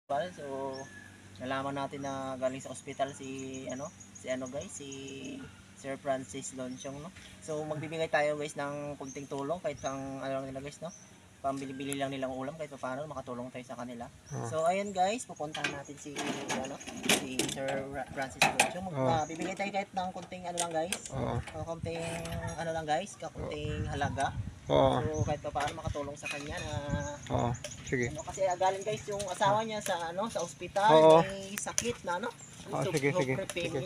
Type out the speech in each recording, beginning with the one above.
So, nalaman natin na galing sa ospital si guys, si Sir Francis Lonchong, no. So, magbibigay tayo guys ng kunting tulong kahit pang ano lang nila guys, no. Pambili-bili lang nilang ulam kahit paano makatulong tayo sa kanila. So, ayun guys, pupuntahan natin si Sir Francis Lonchong. Bibigay tayo kahit ng kunting ano lang guys. Kunting ano lang guys, kunting halaga. So kahit pa paano makatulong sa kanya na sige. Kasi galing guys yung asawa niya sa sa ospital, may sakit na Sige.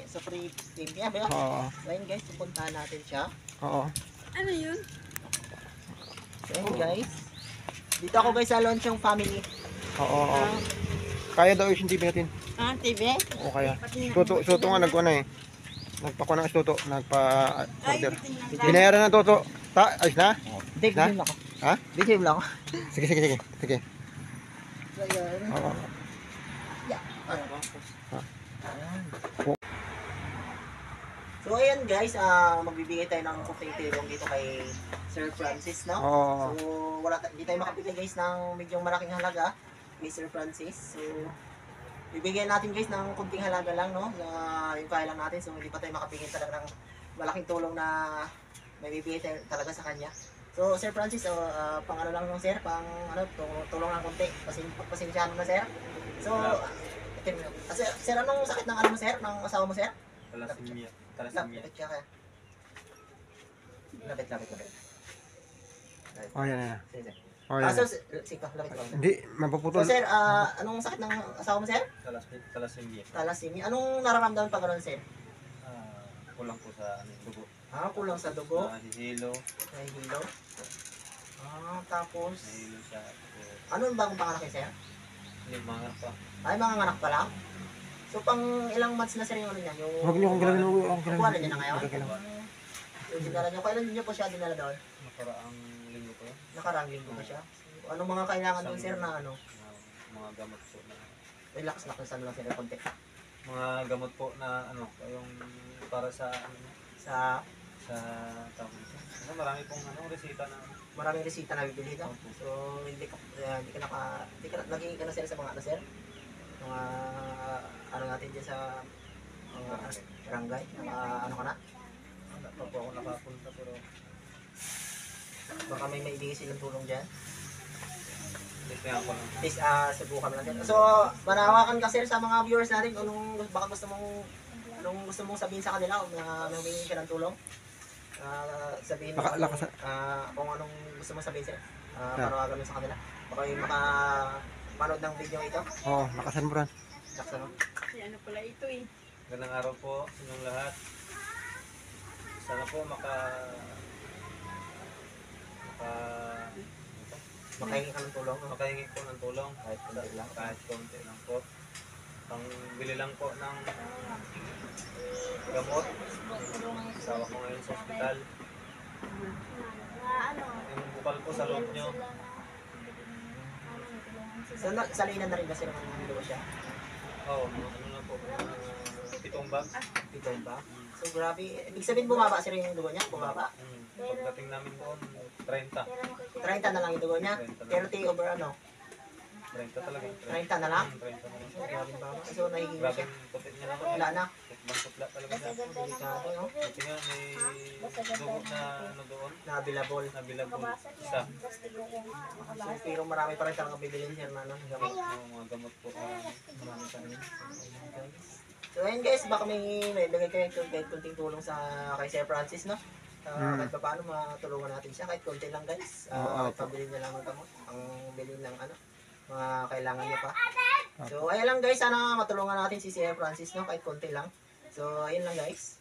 Sa free premium, ba? So ayun guys, pupuntahan natin siya. Ano yun? So ayun guys. Dito ako guys sa Lonchong family. Kaya daw yung TV natin. TV? Oo, kaya. Suto nga nagkuha eh. Nagpakuha ng suto, nagpa-order. Binayaran ng toto. Ayos na? Hindi, na? lang ako. Ha? Hindi, lang ako. Sige. So ayun. So ayan guys, magbibigay tayo ng kunting tulong dito kay Sir Francis, no? So hindi tayo makabigay guys ng medyo malaking halaga kay Sir Francis. So bibigyan natin guys ng kunting halaga lang, no? Yung kaya lang natin, so hindi pa tayo makabigay talaga ng malaking tulong na may bibigay tayo talaga sa kanya. So Sir Francis, pang ano lang sir, pang tulong ng kunti. Pasensyahan mo na sir. So sir, anong sakit ng ano mo sir? Ng asawa mo sir? Thalassemia. Lapit ka kaya. Lapit. Yan. Sige. So, Sige, lapit ka. hindi, mapuputol. So sir, anong sakit ng asawa mo sir? Thalassemia. Thalassemia. Anong nararamdaman pag gano'n sir? Kulang po sa dugo. Kulang sa dugo. Nahihilo. Nahihilo. Tapos Nahihilo siya. anong bagong panganak kayo sir? Hindi, mga pa. Ay, mga anak pa lang? So pang ilang months na sir yung ano niya? Huwag niyo akong galawin. Kuha na niya na ngayon? Yung dinala niyo. Kailan niyo po siya dinala doon? Nakaraang linggo po. Nakaraang linggo ba siya? Anong mga kailangan doon sir na ano? Mga gamot po na. Relax lang lang sir konti. Mga gamot po na yung para sa Sa tawag nito. Marami pong resita na. maraming resita na bibili dito. So hindi ka lagi ka na sir sa mga sir. Mga ano natin dyan sa mga barangay. Ano ka na? Wala pa po ako nakapunta pero Baka may maibigay silang tulong dyan. kaya ko lang. Please, subukan mo natin. So, manawakan ka sir sa mga viewers natin kung baka gusto mong sabihin sa kanila kung humingi ka ng tulong. Sabihin mo kung anong gusto mong sabihin sir. Manawagan mo sa kanila. Baka yung makapanood ng video ito. Nakasan mo rin. Saksa mo. Ano pala ito eh. Magandang araw po sa inyong lahat. Sana po Makahingi ka ng tulong. makahingi po ng tulong Kahit konti lang. kahit konti lang po. Pangbili lang po ng gamot. Asawa ko ngayon sa ospital. Yung bukal po sa loob nyo. So, salinan na rin ba sir ng dugo siya? Ano na po. 7 bag. Pitong ba? So, grabe. Ibig sabihin bumaba sir yung dugo niya? Bumaba? Pagdating namin doon, 30. 30 na lang yung dugo niya? 30 over ano? 30 talaga. 30 na lang? 30 na lang. So, grabe baba. So, nahihilo Grabe siya. yung putit niya lang. Wala na. Putla talaga siya. Delikado, no? Buti nga may dugo na doon. Nabilabol. Nabilabol. Isa. So, pero marami pa rin talaga bibilin siya na gamot. Mga gamot po. Marami pa rin. So, ayun guys, baka may ilagay kayo kahit kunting tulong kay Sir Francis, no? Kahit pa paano matulungan natin siya, kahit konti lang guys. Pabili niya lang ng gamot. Ang bilhin ng mga kailangan niya pa. So, ayun lang guys, sana matulungan natin si Sir Francis, no? Kahit konti lang. So, ayun lang guys.